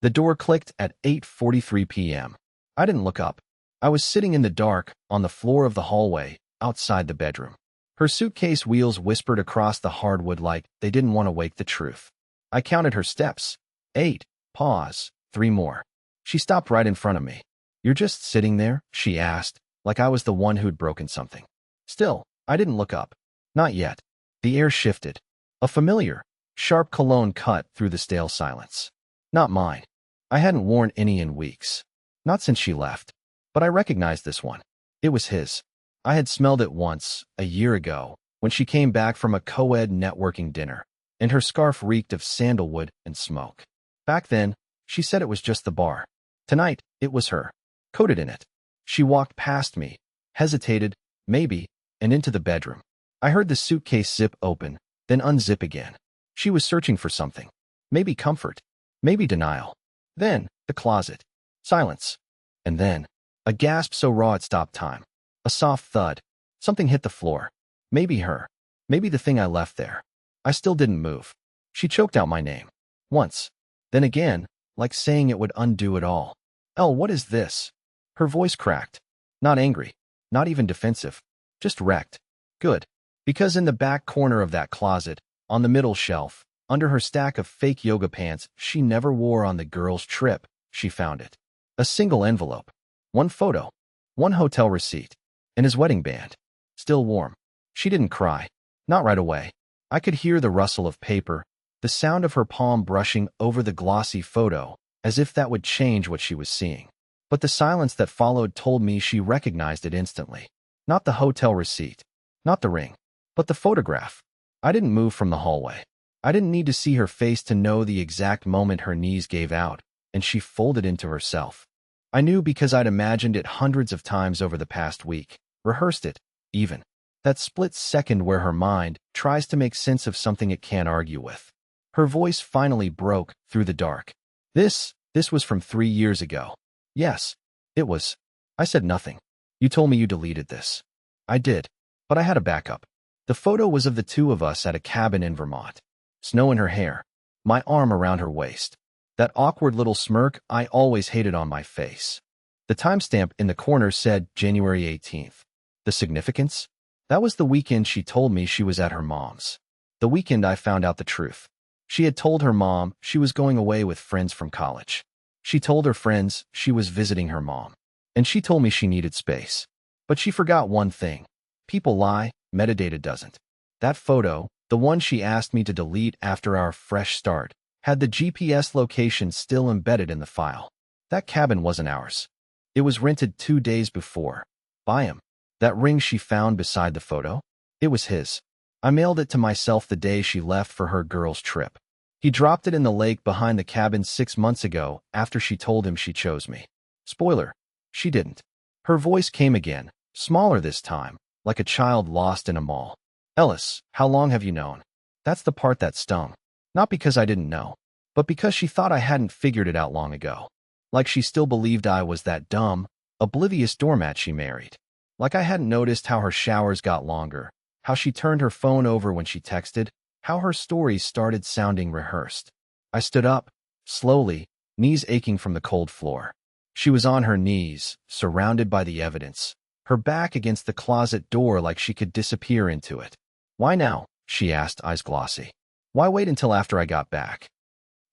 The door clicked at 8:43 p.m. I didn't look up. I was sitting in the dark, on the floor of the hallway, outside the bedroom. Her suitcase wheels whispered across the hardwood like they didn't want to wake the truth. I counted her steps. 8. Pause. 3 more. She stopped right in front of me. "You're just sitting there?" she asked, like I was the one who'd broken something. Still, I didn't look up. Not yet. The air shifted. A familiar, sharp cologne cut through the stale silence. Not mine. I hadn't worn any in weeks. Not since she left. But I recognized this one. It was his. I had smelled it once, a year ago, when she came back from a co-ed networking dinner, and her scarf reeked of sandalwood and smoke. Back then, she said it was just the bar. Tonight, it was her, coated in it. She walked past me, hesitated, maybe, and into the bedroom. I heard the suitcase zip open, then unzip again. She was searching for something. Maybe comfort. Maybe denial. Then, the closet. Silence. And then, a gasp so raw it stopped time. A soft thud. Something hit the floor. Maybe her. Maybe the thing I left there. I still didn't move. She choked out my name. Once. Then again, like saying it would undo it all. "Elle, what is this?" Her voice cracked. Not angry. Not even defensive. Just wrecked. Good. Because in the back corner of that closet, on the middle shelf, under her stack of fake yoga pants she never wore on the girls' trip, she found it. A single envelope. One photo. One hotel receipt. And his wedding band. Still warm. She didn't cry. Not right away. I could hear the rustle of paper, the sound of her palm brushing over the glossy photo, as if that would change what she was seeing. But the silence that followed told me she recognized it instantly. Not the hotel receipt. Not the ring. But the photograph. I didn't move from the hallway. I didn't need to see her face to know the exact moment her knees gave out, and she folded into herself. I knew because I'd imagined it hundreds of times over the past week, rehearsed it, even. That split second where her mind tries to make sense of something it can't argue with. Her voice finally broke through the dark. This was from 3 years ago. Yes, it was. I said nothing. "You told me you deleted this." I did, but I had a backup. The photo was of the two of us at a cabin in Vermont. Snow in her hair, my arm around her waist. That awkward little smirk I always hated on my face. The timestamp in the corner said January 18th. The significance? That was the weekend she told me she was at her mom's. The weekend I found out the truth. She had told her mom she was going away with friends from college. She told her friends she was visiting her mom. And she told me she needed space. But she forgot one thing. People lie, metadata doesn't. That photo, the one she asked me to delete after our fresh start, had the GPS location still embedded in the file. That cabin wasn't ours. It was rented 2 days before. By him. That ring she found beside the photo? It was his. I mailed it to myself the day she left for her girls' trip. He dropped it in the lake behind the cabin 6 months ago after she told him she chose me. Spoiler. She didn't. Her voice came again, smaller this time, like a child lost in a mall. "Ellis, how long have you known?" That's the part that stung. Not because I didn't know, but because she thought I hadn't figured it out long ago. Like she still believed I was that dumb, oblivious doormat she married. Like I hadn't noticed how her showers got longer, how she turned her phone over when she texted, how her stories started sounding rehearsed. I stood up, slowly, knees aching from the cold floor. She was on her knees, surrounded by the evidence, her back against the closet door like she could disappear into it. "Why now?" she asked, eyes glossy. "Why wait until after I got back?"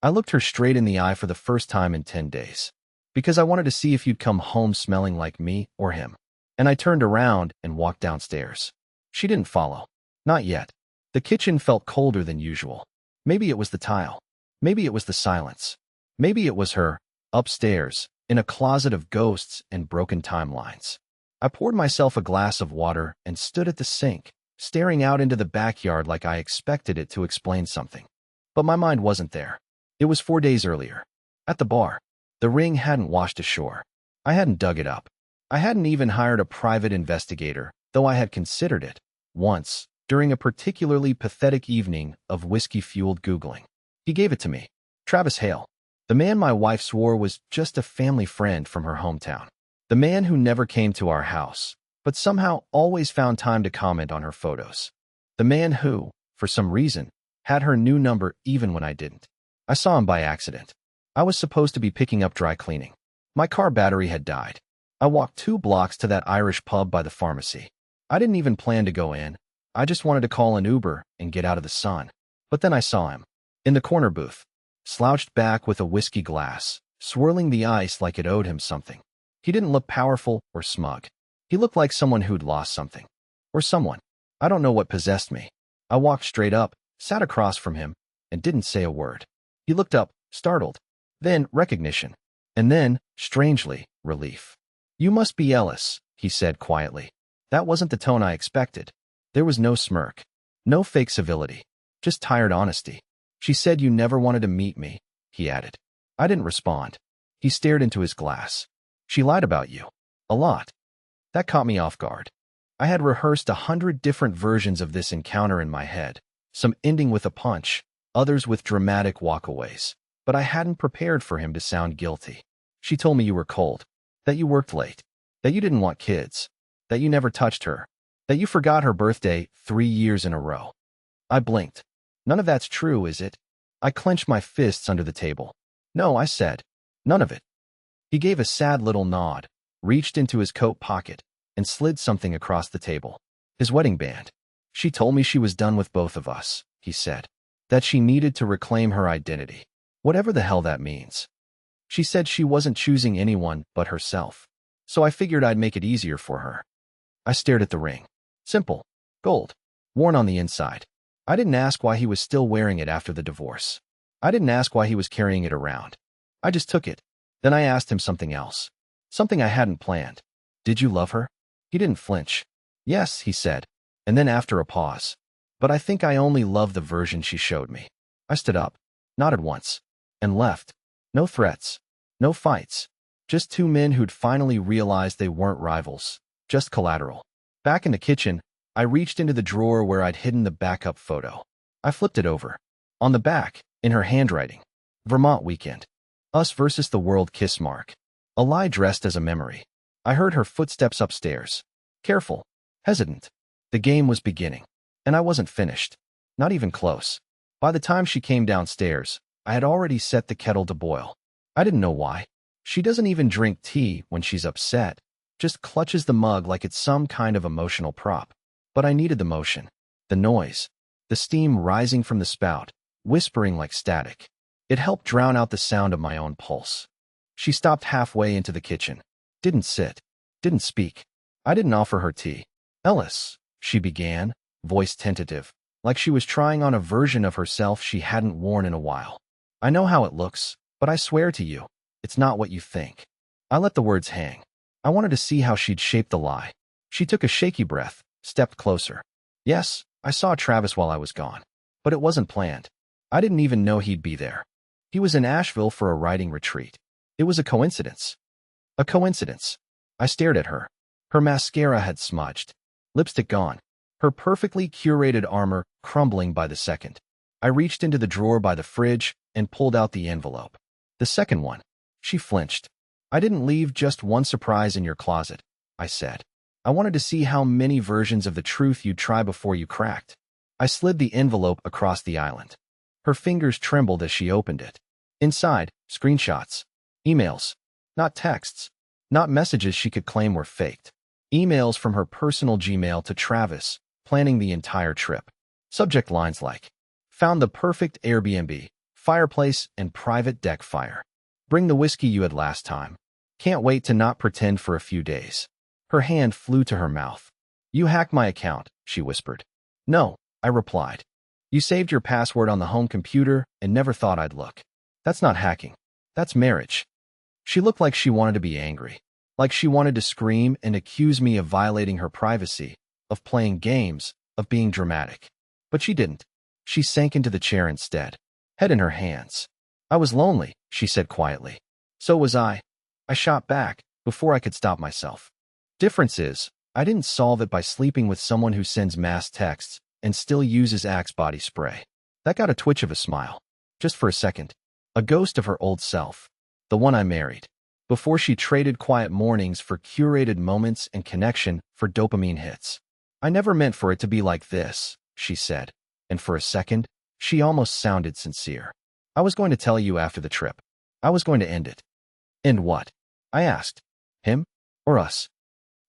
I looked her straight in the eye for the first time in 10 days. Because I wanted to see if you'd come home smelling like me or him. And I turned around and walked downstairs. She didn't follow. Not yet. The kitchen felt colder than usual. Maybe it was the tile. Maybe it was the silence. Maybe it was her, upstairs, in a closet of ghosts and broken timelines. I poured myself a glass of water and stood at the sink, staring out into the backyard like I expected it to explain something. But my mind wasn't there. It was 4 days earlier. At the bar. The ring hadn't washed ashore. I hadn't dug it up. I hadn't even hired a private investigator, though I had considered it, once, during a particularly pathetic evening of whiskey-fueled Googling. He gave it to me. Travis Hale. The man my wife swore was just a family friend from her hometown. The man who never came to our house, but somehow always found time to comment on her photos. The man who, for some reason, had her new number even when I didn't. I saw him by accident. I was supposed to be picking up dry cleaning. My car battery had died. I walked 2 blocks to that Irish pub by the pharmacy. I didn't even plan to go in. I just wanted to call an Uber and get out of the sun. But then I saw him. In the corner booth. Slouched back with a whiskey glass, swirling the ice like it owed him something. He didn't look powerful or smug. He looked like someone who'd lost something. Or someone. I don't know what possessed me. I walked straight up, sat across from him, and didn't say a word. He looked up, startled. Then, recognition. And then, strangely, relief. "You must be Ellis," he said quietly. That wasn't the tone I expected. There was no smirk. No fake civility. Just tired honesty. "She said you never wanted to meet me," he added. I didn't respond. He stared into his glass. "She lied about you. A lot." That caught me off guard. I had rehearsed 100 different versions of this encounter in my head, some ending with a punch, others with dramatic walkaways. But I hadn't prepared for him to sound guilty. "She told me you were cold, that you worked late, that you didn't want kids, that you never touched her, that you forgot her birthday 3 years in a row." I blinked. "None of that's true, is it?" I clenched my fists under the table. "No," I said. "None of it." He gave a sad little nod, reached into his coat pocket, and slid something across the table. His wedding band. "She told me she was done with both of us," he said. "That she needed to reclaim her identity. Whatever the hell that means. She said she wasn't choosing anyone but herself. So I figured I'd make it easier for her." I stared at the ring. Simple. Gold. Worn on the inside. I didn't ask why he was still wearing it after the divorce. I didn't ask why he was carrying it around. I just took it. Then I asked him something else. Something I hadn't planned. "Did you love her?" He didn't flinch. "Yes," he said. And then after a pause. "But I think I only love the version she showed me." I stood up, nodded once, and left. No threats. No fights. Just 2 men who'd finally realized they weren't rivals. Just collateral. Back in the kitchen, I reached into the drawer where I'd hidden the backup photo. I flipped it over. On the back, in her handwriting, "Vermont weekend. Us versus the world kiss mark." A lie dressed as a memory. I heard her footsteps upstairs. Careful. Hesitant. The game was beginning. And I wasn't finished. Not even close. By the time she came downstairs, I had already set the kettle to boil. I didn't know why. She doesn't even drink tea when she's upset. Just clutches the mug like it's some kind of emotional prop. But I needed the motion. The noise. The steam rising from the spout, whispering like static. It helped drown out the sound of my own pulse. She stopped halfway into the kitchen. Didn't sit. Didn't speak. I didn't offer her tea. "Ellis," she began, voice tentative, like she was trying on a version of herself she hadn't worn in a while. "I know how it looks, but I swear to you, it's not what you think." I let the words hang. I wanted to see how she'd shape the lie. She took a shaky breath, stepped closer. "Yes, I saw Travis while I was gone. But it wasn't planned. I didn't even know he'd be there. He was in Asheville for a writing retreat. It was a coincidence." A coincidence. I stared at her. Her mascara had smudged. Lipstick gone. Her perfectly curated armor crumbling by the second. I reached into the drawer by the fridge and pulled out the envelope. "The second one." She flinched. "I didn't leave just one surprise in your closet," I said. "I wanted to see how many versions of the truth you'd try before you cracked." I slid the envelope across the island. Her fingers trembled as she opened it. Inside, screenshots. Emails. Not texts. Not messages she could claim were faked. Emails from her personal Gmail to Travis, planning the entire trip. Subject lines like, "Found the perfect Airbnb, fireplace, and private deck fire. Bring the whiskey you had last time. Can't wait to not pretend for a few days." Her hand flew to her mouth. "You hacked my account," she whispered. "No," I replied. "You saved your password on the home computer and never thought I'd look." "That's not hacking. That's marriage." She looked like she wanted to be angry, like she wanted to scream and accuse me of violating her privacy, of playing games, of being dramatic. But she didn't. She sank into the chair instead, head in her hands. "I was lonely," she said quietly. "So was I." I shot back before I could stop myself. Difference is, I didn't solve it by sleeping with someone who sends mass texts and still uses Axe body spray. That got a twitch of a smile. Just for a second. A ghost of her old self. The one I married. Before she traded quiet mornings for curated moments and connection for dopamine hits. "I never meant for it to be like this," she said. And for a second, she almost sounded sincere. "I was going to tell you after the trip. I was going to end it. End what? I asked. Him? Or us?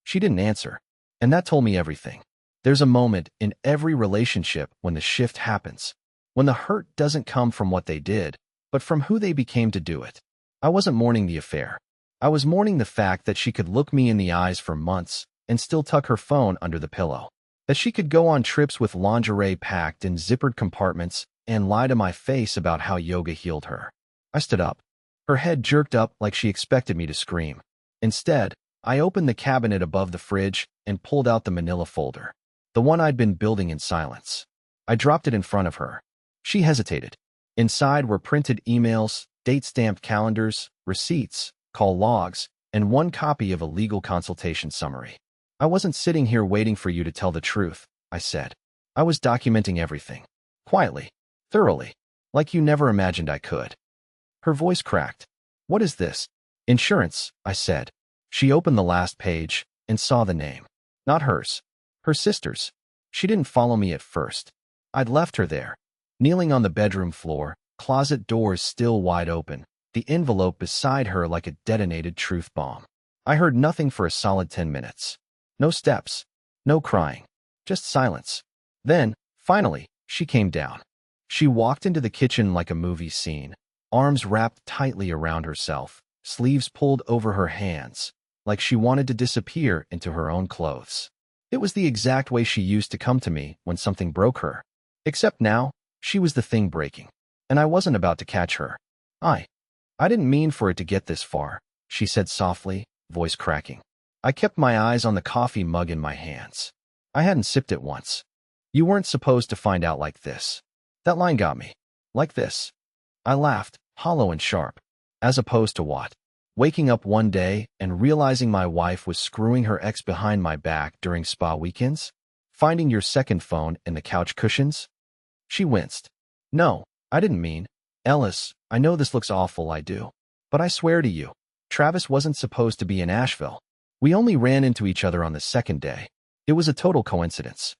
She didn't answer. And that told me everything. There's a moment in every relationship when the shift happens. When the hurt doesn't come from what they did, but from who they became to do it. I wasn't mourning the affair. I was mourning the fact that she could look me in the eyes for months and still tuck her phone under the pillow. That she could go on trips with lingerie packed in zippered compartments and lie to my face about how yoga healed her. I stood up. Her head jerked up like she expected me to scream. Instead, I opened the cabinet above the fridge and pulled out the manila folder. The one I'd been building in silence. I dropped it in front of her. She hesitated. Inside were printed emails, date-stamped calendars, receipts, call logs, and one copy of a legal consultation summary. I wasn't sitting here waiting for you to tell the truth, I said. I was documenting everything. Quietly. Thoroughly. Like you never imagined I could. Her voice cracked. What is this? Insurance, I said. She opened the last page and saw the name. Not hers. Her sister's. She didn't follow me at first. I'd left her there, kneeling on the bedroom floor, closet doors still wide open, the envelope beside her like a detonated truth bomb. I heard nothing for a solid 10 minutes. No steps. No crying. Just silence. Then, finally, she came down. She walked into the kitchen like a movie scene, arms wrapped tightly around herself, sleeves pulled over her hands, like she wanted to disappear into her own clothes. It was the exact way she used to come to me when something broke her. Except now, she was the thing breaking, and I wasn't about to catch her. I didn't mean for it to get this far, she said softly, voice cracking. I kept my eyes on the coffee mug in my hands. I hadn't sipped it once. You weren't supposed to find out like this. That line got me. Like this. I laughed, hollow and sharp. As opposed to what? Waking up one day and realizing my wife was screwing her ex behind my back during spa weekends? Finding your second phone in the couch cushions? She winced. No, I didn't mean. Ellis, I know this looks awful, I do. But I swear to you, Travis wasn't supposed to be in Asheville. We only ran into each other on the second day. It was a total coincidence.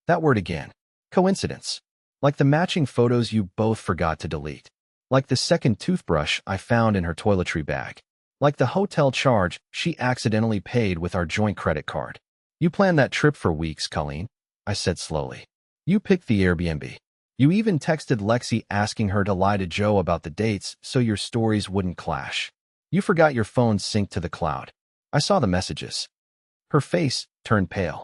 That word again. Coincidence. Like the matching photos you both forgot to delete. Like the second toothbrush I found in her toiletry bag. Like the hotel charge she accidentally paid with our joint credit card. You planned that trip for weeks, Colleen, I said slowly. You picked the Airbnb. You even texted Lexi asking her to lie to Joe about the dates so your stories wouldn't clash. You forgot your phone synced to the cloud. I saw the messages. Her face turned pale.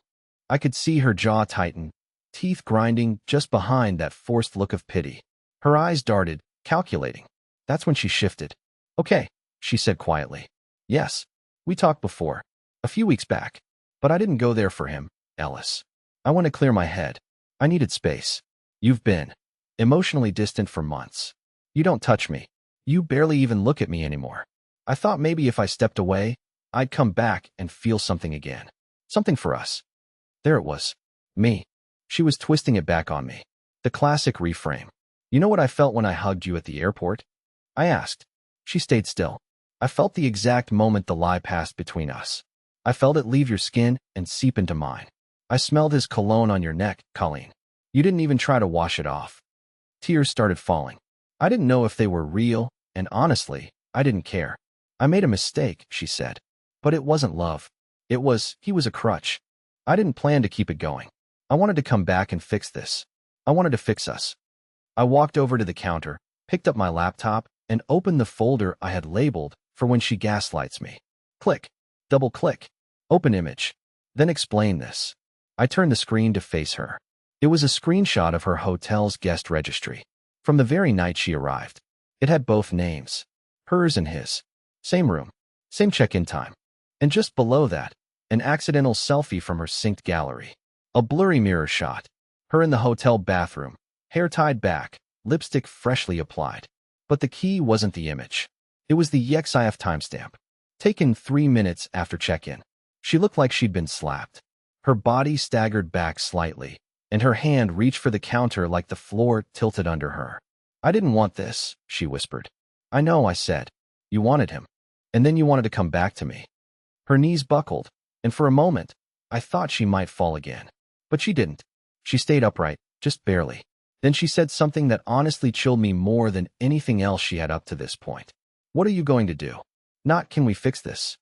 I could see her jaw tighten, teeth grinding just behind that forced look of pity. Her eyes darted, calculating. That's when she shifted. Okay, she said quietly. Yes, we talked before, a few weeks back. But I didn't go there for him, Ellis. I want to clear my head. I needed space. You've been emotionally distant for months. You don't touch me. You barely even look at me anymore. I thought maybe if I stepped away, I'd come back and feel something again. Something for us. There it was. Me. She was twisting it back on me. The classic reframe. You know what I felt when I hugged you at the airport? I asked. She stayed still. I felt the exact moment the lie passed between us. I felt it leave your skin and seep into mine. I smelled his cologne on your neck, Colleen. You didn't even try to wash it off. Tears started falling. I didn't know if they were real, and honestly, I didn't care. I made a mistake, she said. But it wasn't love. He was a crutch. I didn't plan to keep it going. I wanted to come back and fix this. I wanted to fix us. I walked over to the counter, picked up my laptop, and opened the folder I had labeled for when she gaslights me. Click. Double click. Open image. Then explain this. I turned the screen to face her. It was a screenshot of her hotel's guest registry. From the very night she arrived. It had both names. Hers and his. Same room. Same check-in time. And just below that, an accidental selfie from her synced gallery. A blurry mirror shot. Her in the hotel bathroom. Hair tied back. Lipstick freshly applied. But the key wasn't the image. It was the EXIF timestamp. Taken 3 minutes after check-in. She looked like she'd been slapped. Her body staggered back slightly, and her hand reached for the counter like the floor tilted under her. I didn't want this, she whispered. I know, I said. You wanted him. And then you wanted to come back to me. Her knees buckled, and for a moment, I thought she might fall again. But she didn't. She stayed upright, just barely. Then she said something that honestly chilled me more than anything else she had up to this point. What are you going to do? Not, can we fix this?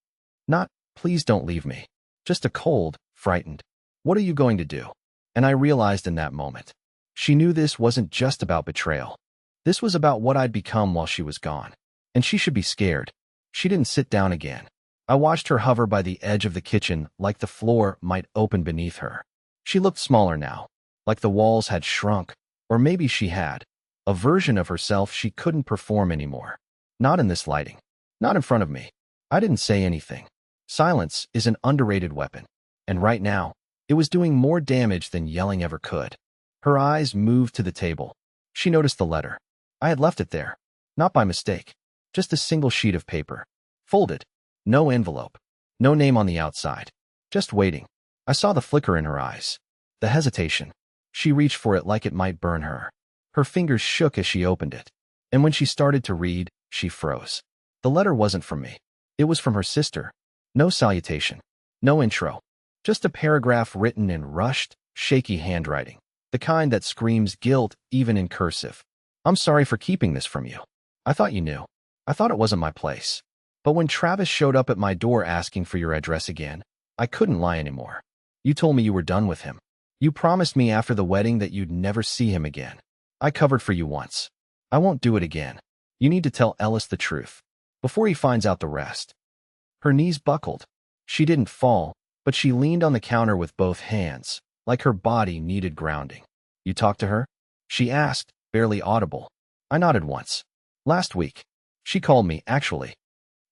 Not, please don't leave me. Just a cold, frightened. What are you going to do? And I realized in that moment. She knew this wasn't just about betrayal. This was about what I'd become while she was gone. And she should be scared. She didn't sit down again. I watched her hover by the edge of the kitchen like the floor might open beneath her. She looked smaller now, like the walls had shrunk, or maybe she had a version of herself she couldn't perform anymore. Not in this lighting. Not in front of me. I didn't say anything. Silence is an underrated weapon. And right now, it was doing more damage than yelling ever could. Her eyes moved to the table. She noticed the letter. I had left it there. Not by mistake. Just a single sheet of paper. Folded. No envelope. No name on the outside. Just waiting. I saw the flicker in her eyes. The hesitation. She reached for it like it might burn her. Her fingers shook as she opened it. And when she started to read, she froze. The letter wasn't from me. It was from her sister. No salutation. No intro. Just a paragraph written in rushed, shaky handwriting. The kind that screams guilt even in cursive. I'm sorry for keeping this from you. I thought you knew. I thought it wasn't my place. But when Travis showed up at my door asking for your address again, I couldn't lie anymore. You told me you were done with him. You promised me after the wedding that you'd never see him again. I covered for you once. I won't do it again. You need to tell Ellis the truth. Before he finds out the rest. Her knees buckled. She didn't fall, but she leaned on the counter with both hands, like her body needed grounding. You talked to her? She asked, barely audible. I nodded once. Last week. She called me, actually.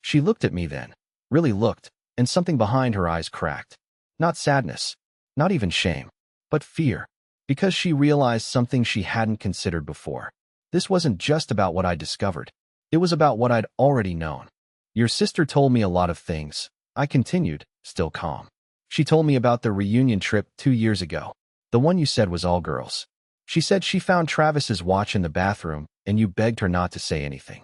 She looked at me then. Really looked, and something behind her eyes cracked. Not sadness. Not even shame. But fear. Because she realized something she hadn't considered before. This wasn't just about what I discovered. It was about what I'd already known. Your sister told me a lot of things. I continued, still calm. She told me about the reunion trip 2 years ago. The one you said was all girls. She said she found Travis's watch in the bathroom, and you begged her not to say anything.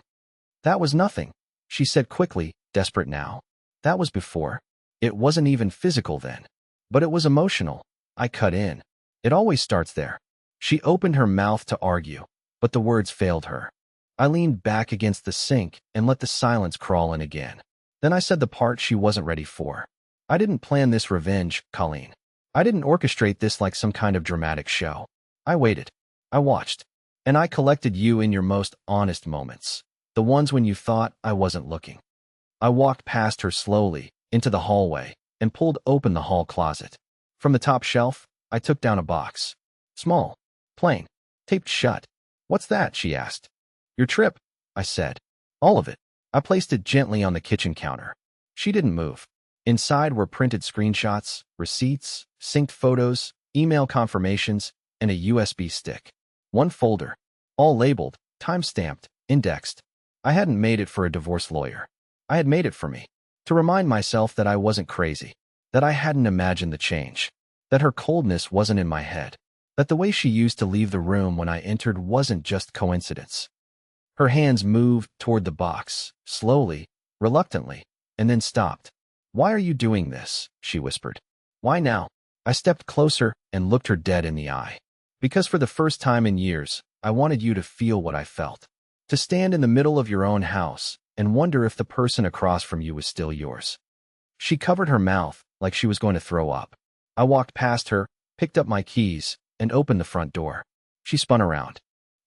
That was nothing, she said quickly, desperate now. That was before. It wasn't even physical then. But it was emotional. I cut in. It always starts there. She opened her mouth to argue, but the words failed her. I leaned back against the sink and let the silence crawl in again. Then I said the part she wasn't ready for. I didn't plan this revenge, Colleen. I didn't orchestrate this like some kind of dramatic show. I waited. I watched. And I collected you in your most honest moments. The ones when you thought I wasn't looking. I walked past her slowly, into the hallway, and pulled open the hall closet. From the top shelf, I took down a box. Small. Plain. Taped shut. What's that? She asked. Your trip, I said. All of it. I placed it gently on the kitchen counter. She didn't move. Inside were printed screenshots, receipts, synced photos, email confirmations, and a USB stick. One folder. All labeled, time-stamped, indexed. I hadn't made it for a divorce lawyer. I had made it for me. To remind myself that I wasn't crazy. That I hadn't imagined the change. That her coldness wasn't in my head. That the way she used to leave the room when I entered wasn't just coincidence. Her hands moved toward the box, slowly, reluctantly, and then stopped. Why are you doing this? She whispered. Why now? I stepped closer and looked her dead in the eye. Because for the first time in years, I wanted you to feel what I felt. To stand in the middle of your own house and wonder if the person across from you was still yours. She covered her mouth like she was going to throw up. I walked past her, picked up my keys, and opened the front door. She spun around.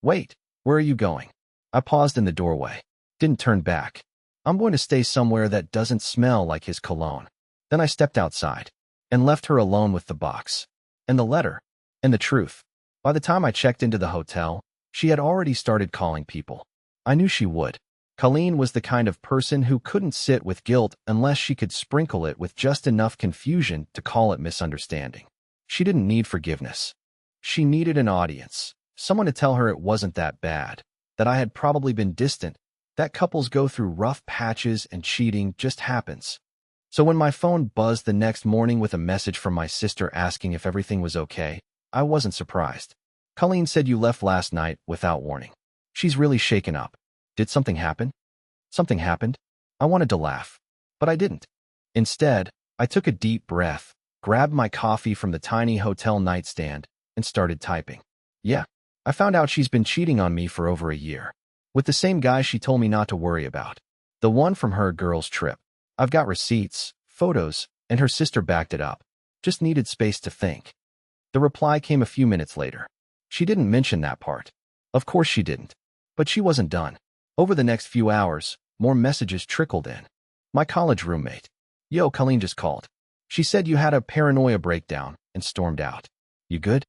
Wait, where are you going? I paused in the doorway. Didn't turn back. I'm going to stay somewhere that doesn't smell like his cologne. Then I stepped outside and left her alone with the box and the letter and the truth. By the time I checked into the hotel, she had already started calling people. I knew she would. Colleen was the kind of person who couldn't sit with guilt unless she could sprinkle it with just enough confusion to call it misunderstanding. She didn't need forgiveness. She needed an audience, someone to tell her it wasn't that bad, that I had probably been distant, that couples go through rough patches and cheating just happens. So when my phone buzzed the next morning with a message from my sister asking if everything was okay, I wasn't surprised. Colleen said you left last night without warning. She's really shaken up. Did something happen? Something happened? I wanted to laugh, but I didn't. Instead, I took a deep breath, grabbed my coffee from the tiny hotel nightstand, and started typing. Yeah, I found out she's been cheating on me for over a year. With the same guy she told me not to worry about. The one from her girls' trip. I've got receipts, photos, and her sister backed it up. Just needed space to think. The reply came a few minutes later. She didn't mention that part. Of course she didn't. But she wasn't done. Over the next few hours, more messages trickled in. My college roommate. Yo, Colleen just called. She said you had a paranoia breakdown and stormed out. You good?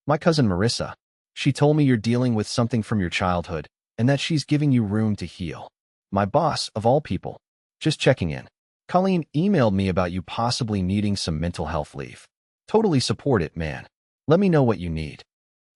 My cousin Marissa. She told me you're dealing with something from your childhood and that she's giving you room to heal. My boss, of all people. Just checking in. Colleen emailed me about you possibly needing some mental health leave. Totally support it, man. Let me know what you need.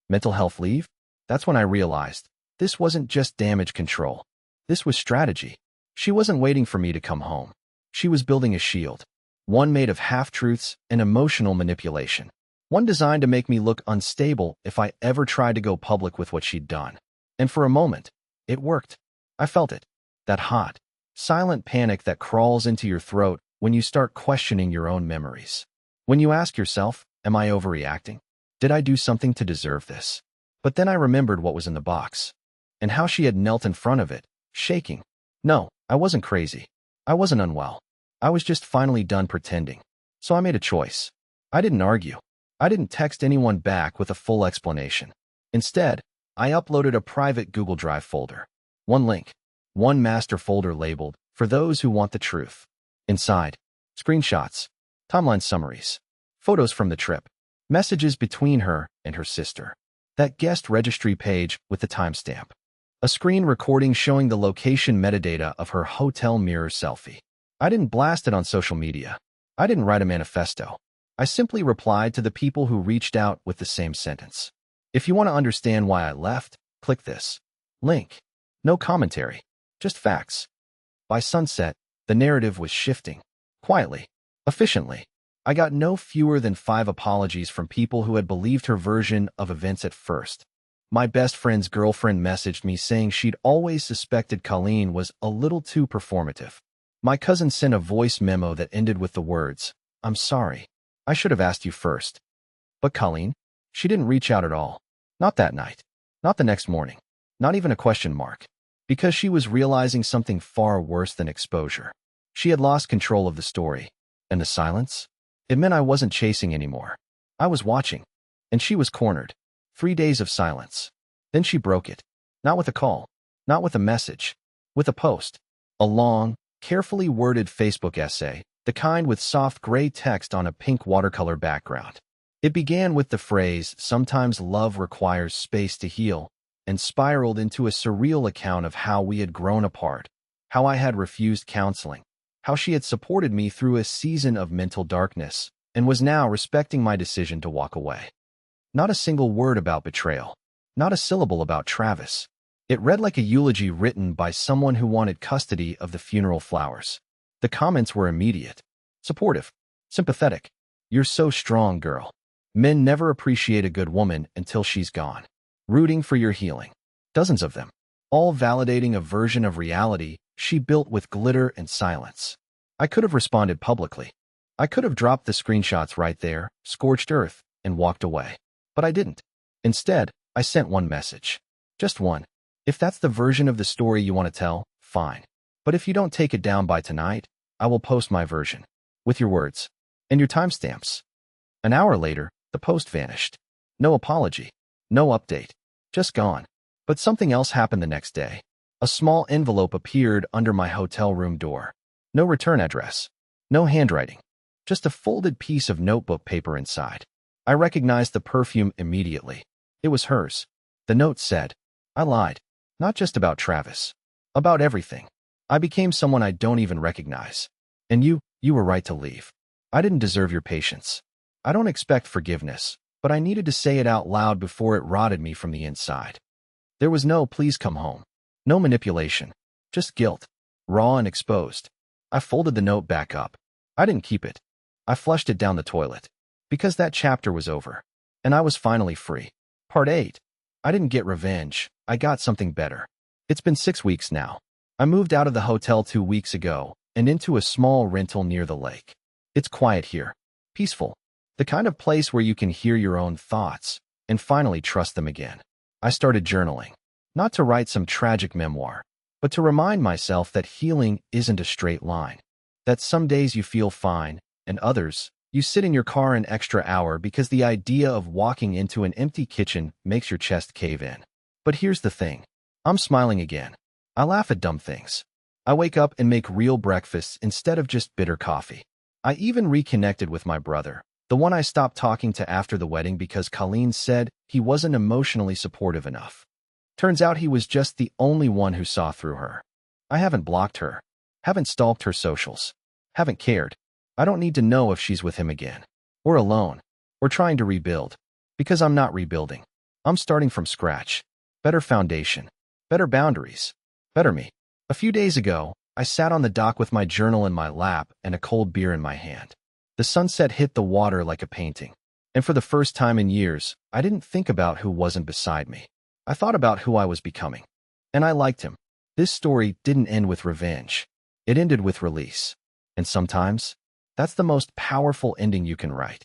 Mental health leave? That's when I realized this wasn't just damage control. This was strategy. She wasn't waiting for me to come home. She was building a shield. One made of half-truths and emotional manipulation. One designed to make me look unstable if I ever tried to go public with what she'd done. And for a moment, it worked. I felt it. That hot, silent panic that crawls into your throat when you start questioning your own memories. When you ask yourself, am I overreacting? Did I do something to deserve this? But then I remembered what was in the box, and how she had knelt in front of it, shaking. No, I wasn't crazy. I wasn't unwell. I was just finally done pretending. So I made a choice. I didn't argue. I didn't text anyone back with a full explanation. Instead, I uploaded a private Google Drive folder. One link. One master folder labeled, for those who want the truth. Inside, screenshots, timeline summaries, photos from the trip, messages between her and her sister. That guest registry page with the timestamp. A screen recording showing the location metadata of her hotel mirror selfie. I didn't blast it on social media. I didn't write a manifesto. I simply replied to the people who reached out with the same sentence. If you want to understand why I left, click this link. No commentary, just facts. By sunset, the narrative was shifting. Quietly, efficiently. I got no fewer than 5 apologies from people who had believed her version of events at first. My best friend's girlfriend messaged me saying she'd always suspected Colleen was a little too performative. My cousin sent a voice memo that ended with the words, "I'm sorry. I should have asked you first." But Colleen, she didn't reach out at all. Not that night. Not the next morning. Not even a question mark. Because she was realizing something far worse than exposure. She had lost control of the story. And the silence? It meant I wasn't chasing anymore. I was watching. And she was cornered. 3 days of silence. Then she broke it. Not with a call. Not with a message. With a post. A long, carefully worded Facebook essay, the kind with soft gray text on a pink watercolor background. It began with the phrase, "Sometimes love requires space to heal," and spiraled into a surreal account of how we had grown apart, how I had refused counseling, how she had supported me through a season of mental darkness, and was now respecting my decision to walk away. Not a single word about betrayal. Not a syllable about Travis. It read like a eulogy written by someone who wanted custody of the funeral flowers. The comments were immediate. Supportive. Sympathetic. "You're so strong, girl. Men never appreciate a good woman until she's gone. Rooting for your healing." Dozens of them. All validating a version of reality she built with glitter and silence. I could have responded publicly. I could have dropped the screenshots right there, scorched earth, and walked away. But I didn't. Instead, I sent one message. Just one. If that's the version of the story you want to tell, fine. But if you don't take it down by tonight, I will post my version. With your words. And your timestamps. An hour later, the post vanished. No apology. No update. Just gone. But something else happened the next day. A small envelope appeared under my hotel room door. No return address. No handwriting. Just a folded piece of notebook paper inside. I recognized the perfume immediately. It was hers. The note said, "I lied. Not just about Travis. About everything. I became someone I don't even recognize. And you were right to leave. I didn't deserve your patience. I don't expect forgiveness, but I needed to say it out loud before it rotted me from the inside." There was no "please come home." No manipulation. Just guilt. Raw and exposed. I folded the note back up. I didn't keep it. I flushed it down the toilet. Because that chapter was over. And I was finally free. Part 8. I didn't get revenge. I got something better. It's been 6 weeks now. I moved out of the hotel 2 weeks ago and into a small rental near the lake. It's quiet here. Peaceful. The kind of place where you can hear your own thoughts and finally trust them again. I started journaling. Not to write some tragic memoir, but to remind myself that healing isn't a straight line. That some days you feel fine, and others, you sit in your car an extra hour because the idea of walking into an empty kitchen makes your chest cave in. But here's the thing. I'm smiling again. I laugh at dumb things. I wake up and make real breakfasts instead of just bitter coffee. I even reconnected with my brother, the one I stopped talking to after the wedding because Colleen said he wasn't emotionally supportive enough. Turns out he was just the only one who saw through her. I haven't blocked her, haven't stalked her socials, haven't cared. I don't need to know if she's with him again, or alone, or trying to rebuild, because I'm not rebuilding. I'm starting from scratch. Better foundation, better boundaries, better me. A few days ago, I sat on the dock with my journal in my lap and a cold beer in my hand. The sunset hit the water like a painting, and for the first time in years, I didn't think about who wasn't beside me. I thought about who I was becoming, and I liked him. This story didn't end with revenge. It ended with release. And sometimes, that's the most powerful ending you can write.